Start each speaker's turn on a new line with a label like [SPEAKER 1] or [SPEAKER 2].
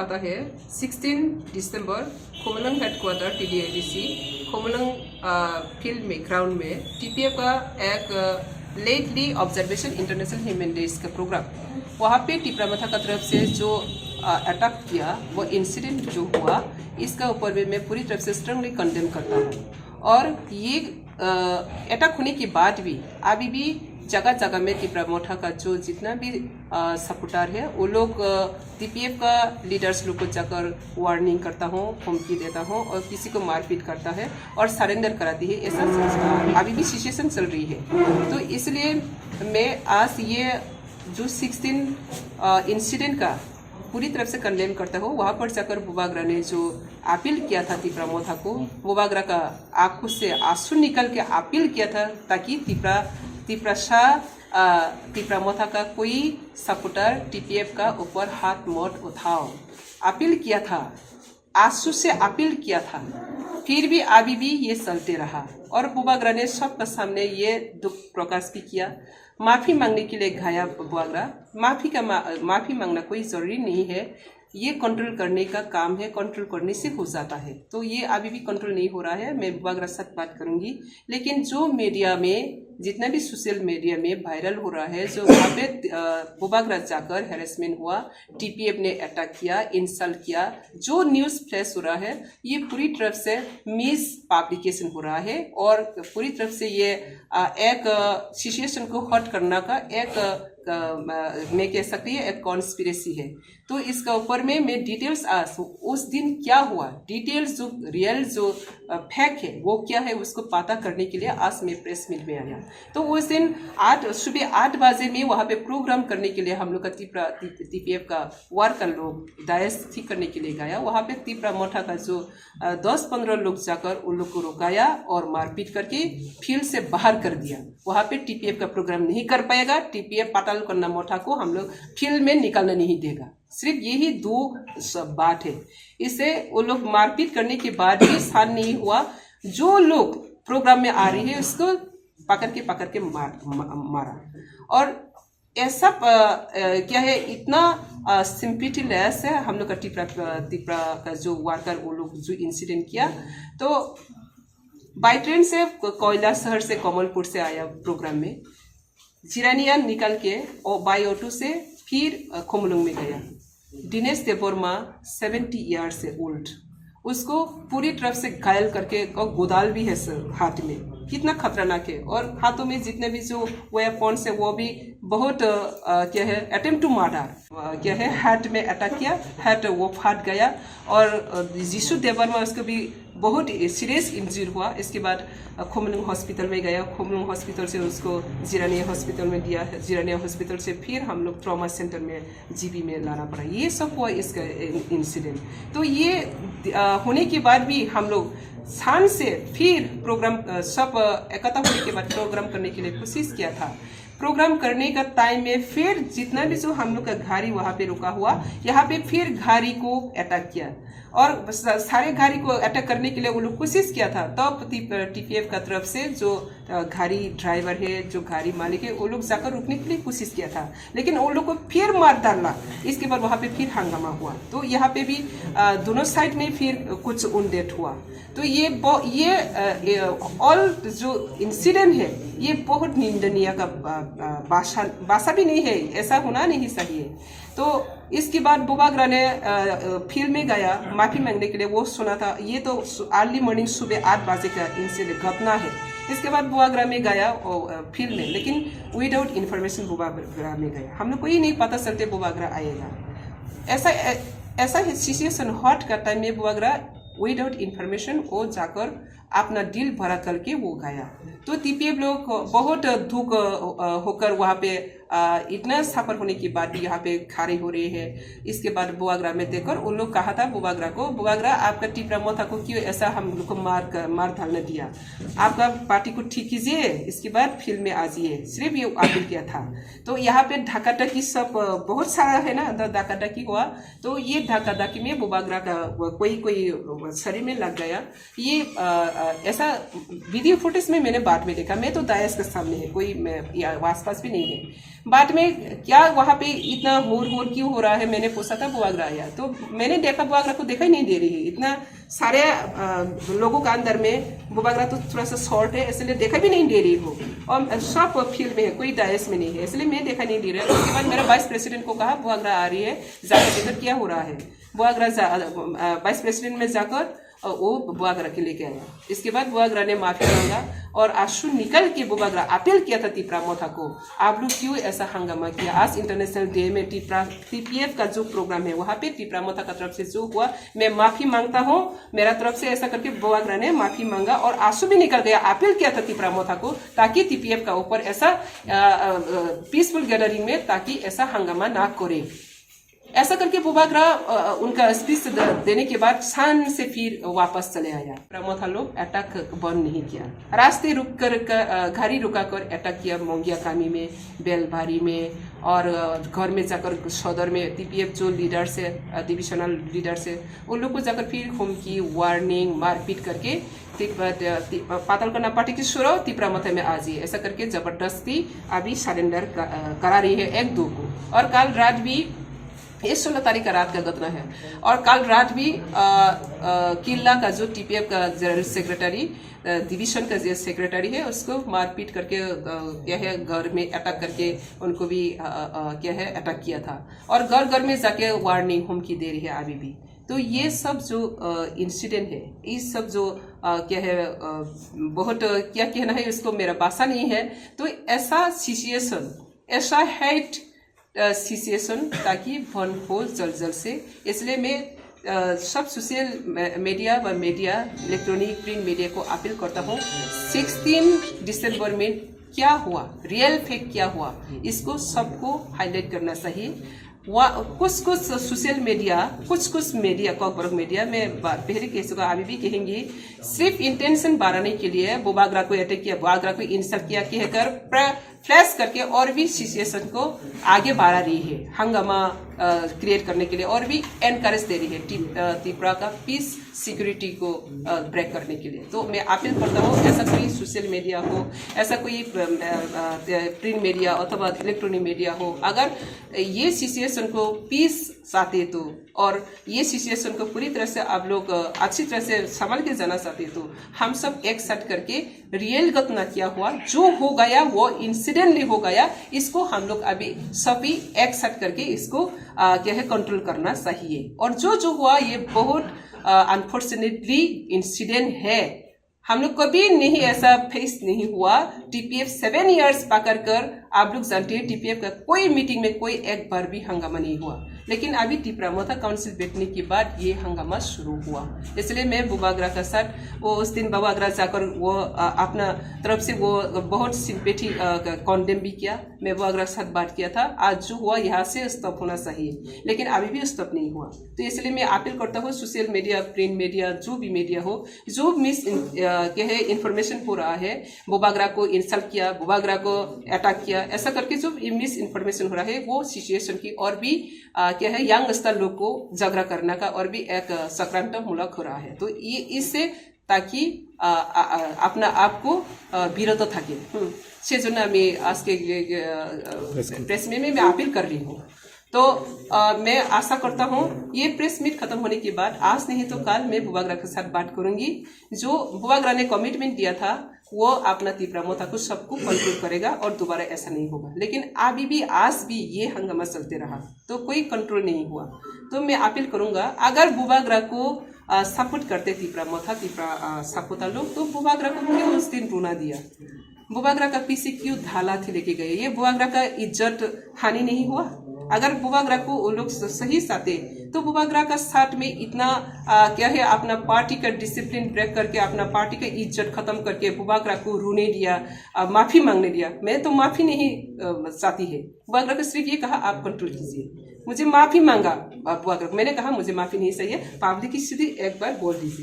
[SPEAKER 1] पता है 16 दिसंबर खोमलंग headquarter TDIDC खोमलंग field में ग्राउंड में TPF का एक lately observation international human rights का प्रोग्राम, वहाँ पे टिप्रामथा की तरफ से जो अटैक किया वो इंसिडेंट जो हुआ, इसका ऊपर भी मैं पूरी तरफ से स्ट्रांगली कंडेम करता हूँ। और ये अटैक होने के बाद भी अभी भी जगह जगह में टिप्रामथा का जो जितना भी सपोर्टर है वो लोग TPF का लीडर्स लोग को जाकर वार्निंग करता हूँ, धमकी देता हूँ और किसी को मारपीट करता है और सरेंडर कराती है। ऐसा अभी भी सिचुएशन चल रही है। तो इसलिए मैं आज ये जो 16 इंसिडेंट का पूरी तरफ से कंडेम करता हूँ। वहाँ पर जाकर बुबागरा ने जो अपील किया था टिप्रामथा को, बुबागरा का आंखों से आंसू निकल के अपील किया था ताकि टिप्रामथा का कोई सपोर्टर TPF का ऊपर हाथ मत उठाओ, अपील किया था, आंसू से अपील किया था। फिर भी अभी भी ये चलते रहा और बुबागरा ने सबके सामने ये दुख प्रकाश भी किया। माफी मांगने के लिए गया बुबागरा। माफी मांगना कोई जरूरी नहीं है, ये कंट्रोल करने का काम है, कंट्रोल करने से हो जाता है। तो ये अभी भी कंट्रोल नहीं हो रहा है। मैं बुबागरा साथ बात करूंगी, लेकिन जो मीडिया में जितना भी सोशल मीडिया में वायरल हो रहा है, जो वहाँ पे बुबागरा जाकर हैरेसमेंट हुआ, TPF ने अटैक किया, इंसल्ट किया, जो न्यूज़ फ्लैश हो रहा है, ये पूरी तरफ से मिस पब्लिकेशन हो रहा है और पूरी तरफ से ये एक सिचुएशन को हर्ट करना का एक मैं कह सकती है एक कॉन्स्पिरेसी है। तो इसका ऊपर में मैं डिटेल्स आज उस दिन क्या हुआ, डिटेल्स जो रियल जो फैक्ट है वो क्या है उसको पता करने के लिए आज मैं प्रेस मीट में आया। तो उस दिन सुबह 8 बजे में वहाँ पे प्रोग्राम करने के लिए हम लोग का TPF का वर्कर लोग डायस ठीक करने के लिए गया। वहाँ पे टिप्रामथा का जो 10-15 लोग जाकर उन लोग को रुकाया और मारपीट करके फील्ड से बाहर कर दिया। वहाँ पे TPF का प्रोग्राम नहीं कर पाएगा, TPF पाटाल करना मोठा को हम लोग फील्ड में निकालना नहीं देगा। सिर्फ यही दो बात है। इसे वो लोग मारपीट करने के बाद भी शांत नहीं हुआ। जो लोग प्रोग्राम में आ रही है उसको पकड़ के मारा। और ऐसा क्या है, इतना सिंपैथीलेस है हम लोग का टिप्रा का जो वर्कर वो लोग जो इंसिडेंट किया। तो बाई ट्रेन से कोयला शहर से कमलपुर से आया प्रोग्राम में, जिरानिया निकल के और बाई ऑटो से फिर खोमलुंग में गया। दिनेश देववर्मा 70 ईयर से ओल्ड, उसको पूरी तरफ से घायल करके और गोदाल भी है सर हाथ में, कितना खतरनाक है। और हाथों में जितने भी जो वेपन्स है वो भी बहुत क्या है अटेम्प्ट टू मर्डर क्या है, हार्ट में अटैक किया, हार्ट वो फाट गया। और जिशु देववर्मा उसको भी बहुत सीरियस इंजरी हुआ। इसके बाद खोमलुंग हॉस्पिटल में गया, खोमलुंग हॉस्पिटल से उसको जिरानिया हॉस्पिटल में दिया, जिरानिया हॉस्पिटल से फिर हम लोग ट्रॉमा सेंटर में GP में लाना पड़ा। ये सब हुआ इसका इंसिडेंट। तो ये होने के बाद भी हम लोग शान से फिर प्रोग्राम सब इकट्ठा होने के बाद प्रोग्राम करने के लिए कोशिश किया था। प्रोग्राम करने का टाइम में फिर जितना भी जो हम लोग का गाड़ी वहाँ पे रुका हुआ, यहाँ पे फिर गाड़ी को अटैक किया और सारे गाड़ी को अटैक करने के लिए वो लोग कोशिश किया था। तब TPF का तरफ से जो गाड़ी ड्राइवर है, जो गाड़ी मालिक है, वो लोग जाकर रुकने के लिए कोशिश किया था, लेकिन वो लोग को फिर मार डाला। इसके बाद वहाँ पे फिर हंगामा हुआ। तो यहाँ पे भी दोनों साइड में फिर कुछ उनडेट हुआ। तो ये ऑल जो इंसिडेंट है ये बहुत निंदनीय का भाषा भी नहीं है, ऐसा होना नहीं चाहिए। तो इसके बाद बुबागरा ने फील्ड में गया माफी मांगने के लिए। वो सुना था ये तो अर्ली मॉर्निंग सुबह 8 बजे का इंसिडेंट घटना है। इसके बाद बुबागरा में गया फील्ड में, लेकिन विदाउट इन्फॉर्मेशन बुबागरा में गया। हम लोग को ही नहीं पता चलते बुबागरा आएगा। ऐसा सिचुएशन हॉट का टाइम में बुबागरा विदाउट इन्फॉर्मेशन वो जाकर अपना दिल भरा करके वो गया। तो TPF लोग बहुत दुख होकर वहाँ पे इतना सफर होने के बाद भी यहाँ पे खड़े हो रहे हैं। इसके बाद बुबागरा में देखकर उन लोग कहा था बुबागरा को, बुबागरा आपका टिप्रामथा को क्यों ऐसा हम लोग को मार डालने दिया, आपका पार्टी को ठीक कीजिए, इसके बाद फील्ड में आ जाइए, सिर्फ ये अपील किया था। तो यहाँ पे धक्का-धक्की सब बहुत सारा है ना, धक्का-धक्की हुआ। तो ये धक्का-धक्की में बुबागरा का कोई शरीर में लग गया। ये ऐसा वीडियो फुटेज में मैंने बाद में देखा। मैं तो दायस के सामने है, कोई आसपास भी नहीं है। बाद में क्या वहाँ पे इतना होर क्यों हो रहा है, मैंने पूछा था बुआगरा आया तो मैंने देखा बुआगरा को दिखाई नहीं दे रही है। इतना सारे लोगों का अंदर में बुआगरा तो थोड़ा सा शॉर्ट है, इसलिए देखा भी नहीं दे रही हो, और सब फील्ड में है, कोई दायस में नहीं है, इसलिए मैं देखा नहीं दे रहा। उसके बाद मेरा वाइस प्रेसिडेंट को कहा बुआगरा आ रही है, जाकर देखकर क्या हो रहा है। बुआगरा वाइस प्रेसिडेंट में जाकर वो बुआगरा के लेके आया। इसके बाद बुआगरा ने माफी मांगा और आंसू निकल के बुआगरा अपील किया था तिप्रामोथा को, आप लोग क्यों ऐसा हंगामा किया। आज इंटरनेशनल डे में टीपीएफ का जो प्रोग्राम है वहाँ पे तिप्रामोथा का तरफ से जो हुआ, मैं माफी मांगता हूँ मेरा तरफ से, ऐसा करके बुआगरा ने माफी मांगा और आंसू भी निकल गया। अपील किया था तिप्रामोथा को ताकि टीपीएफ का ऊपर ऐसा पीसफुल गैदरिंग में ताकि ऐसा हंगामा ना करे। ऐसा करके बुआगरा उनका स्पीच देने के बाद शान से फिर वापस चले आया। तिप्रामोथा लोग अटैक बंद नहीं किया, रास्ते रुक कर गाड़ी रुका कर अटैक किया मोंगियाकामी में, बेलभारी में, और घर में जाकर सदर में टीपीएफ जो लीडर्स है, डिविजनल लीडर्स है, उन लोग को जाकर फिर हुमकी, वार्निंग, मारपीट करके पातालकना पार्टी की शुरू तिप्रामोथा में आ जाइए, ऐसा करके जबरदस्ती अभी सरेंडर करा रही है 1-2 को। और कल रात भी, ये 16 तारीख का रात का घटना है, और कल रात भी किला का जो टीपीएफ का जनरल सेक्रेटरी, डिवीजन का जो सेक्रेटरी है, उसको मारपीट करके क्या है घर में अटैक करके उनको भी क्या है अटैक किया था, और घर घर में जाके वार्निंग हुमकी दे रही है अभी भी। तो ये सब जो इंसिडेंट है, ये सब जो क्या है बहुत क्या कहना है इसको मेरा भाषा नहीं है। तो ऐसा सिचुएशन, ऐसा हेट सिचुएशन ताकि बंद हो जल्द से, इसलिए मैं सब सोशल मीडिया व मीडिया, इलेक्ट्रॉनिक प्रिंट मीडिया को अपील करता हूँ, 16 दिसंबर में क्या हुआ, रियल फैक्ट क्या हुआ, इसको सबको हाईलाइट करना चाहिए। कुछ सोशल मीडिया, कुछ मीडिया, कॉर्पोरेट मीडिया में पहले कह चुका, अभी भी कहेंगे, सिर्फ इंटेंशन बढ़ाने के लिए बुआगरा को अटैक किया, बुआगरा को इंसल्ट किया कहकर फ्लैश करके और भी सिचुएशन को आगे बढ़ा रही है, हंगामा क्रिएट करने के लिए और भी एनकरेज दे रही है त्रिपुरा का पीस सिक्योरिटी को ब्रेक करने के लिए। तो मैं अपील करता हूँ, ऐसा कोई सोशल मीडिया हो, ऐसा कोई प्रिंट मीडिया अथवा इलेक्ट्रॉनिक मीडिया हो, अगर ये सिचुएशन को पीस चाहते तो, और ये सिचुएशन को पूरी तरह से आप लोग अच्छी तरह से संभाल के जाना चाहते तो, हम सब एक साथ करके रियल घटना क्या हुआ, जो हो गया वो इंसिडेंटली हो गया, इसको हम लोग अभी सभी एक साथ करके इसको क्या है कंट्रोल करना चाहिए। और जो हुआ ये बहुत अनफॉर्चुनेटली इंसिडेंट है, हम लोग कभी नहीं ऐसा फेस नहीं हुआ। टीपीएफ 7 इयर्स पकड़ कर, आप लोग जानते हैं टीपीएफ का कोई मीटिंग में कोई एक बार भी हंगामा नहीं हुआ, लेकिन अभी तिप्रामोथा काउंसिल बैठने के बाद ये हंगामा शुरू हुआ। इसलिए मैं बुआगरा का साथ, वो उस दिन बुआगरा जाकर वो अपना तरफ से वो बहुत सिंपैथी कॉन्डेम भी किया, मैं बुआगरा के साथ बात किया था। आज जो हुआ यहाँ से स्टॉप होना चाहिए, लेकिन अभी भी स्टॉप नहीं हुआ। तो इसलिए मैं अपील करता हूँ सोशल मीडिया, प्रिंट मीडिया, जो भी मीडिया हो, जो मिस क्या है इंफॉर्मेशन हो रहा है, बुआगरा को इंसल्ट किया, बुआगरा को अटैक किया, ऐसा करके जो मिस इन्फॉर्मेशन हो रहा है, वो सिचुएशन की और भी क्या है यंगस्टर लोग को जागरूक करने का और भी एक सकारात्मक हो रहा है। तो ये इससे ताकि अपना आप को বিরত থাকে, সেজন্য আমি আজকে প্রেস मीट में मैं अपील कर रही हूँ। तो मैं आशा करता हूँ ये प्रेस मीट खत्म होने के बाद, आज नहीं तो कल, मैं बुआगरा के साथ बात करूंगी। जो बुआगरा ने कमिटमेंट दिया था वो अपना तिप्रामोथा को सबको कंट्रोल करेगा और दोबारा ऐसा नहीं होगा। लेकिन अभी भी आज भी ये हंगामा चलते रहा तो कोई कंट्रोल नहीं हुआ। तो मैं अपील करूंगा, अगर बुआगरा को सपोर्ट करते तिप्रामोथा लोग, तो बुआगरा को क्यों उस दिन रोना दिया, बुआगरा का पीछे क्यों धाला थे लेके गए, ये बुआगरा का इज्जत हानि नहीं हुआ। अगर बुआगरा को वो लोग सही चाहते तो बुआगरा का साथ में इतना क्या है अपना पार्टी का डिसिप्लिन ब्रेक करके, अपना पार्टी का इज्जत खत्म करके बुआगरा को रोने दिया, माफी मांगने दिया। मैं तो माफी नहीं चाहती है, बुआगरा को सिर्फ ये कहा आप कंट्रोल कीजिए, मुझे माफी मांगा बुआगरा, मैंने कहा मुझे माफी नहीं चाहिए, पब्लिक की सीधी एक बार बोल दीजिए।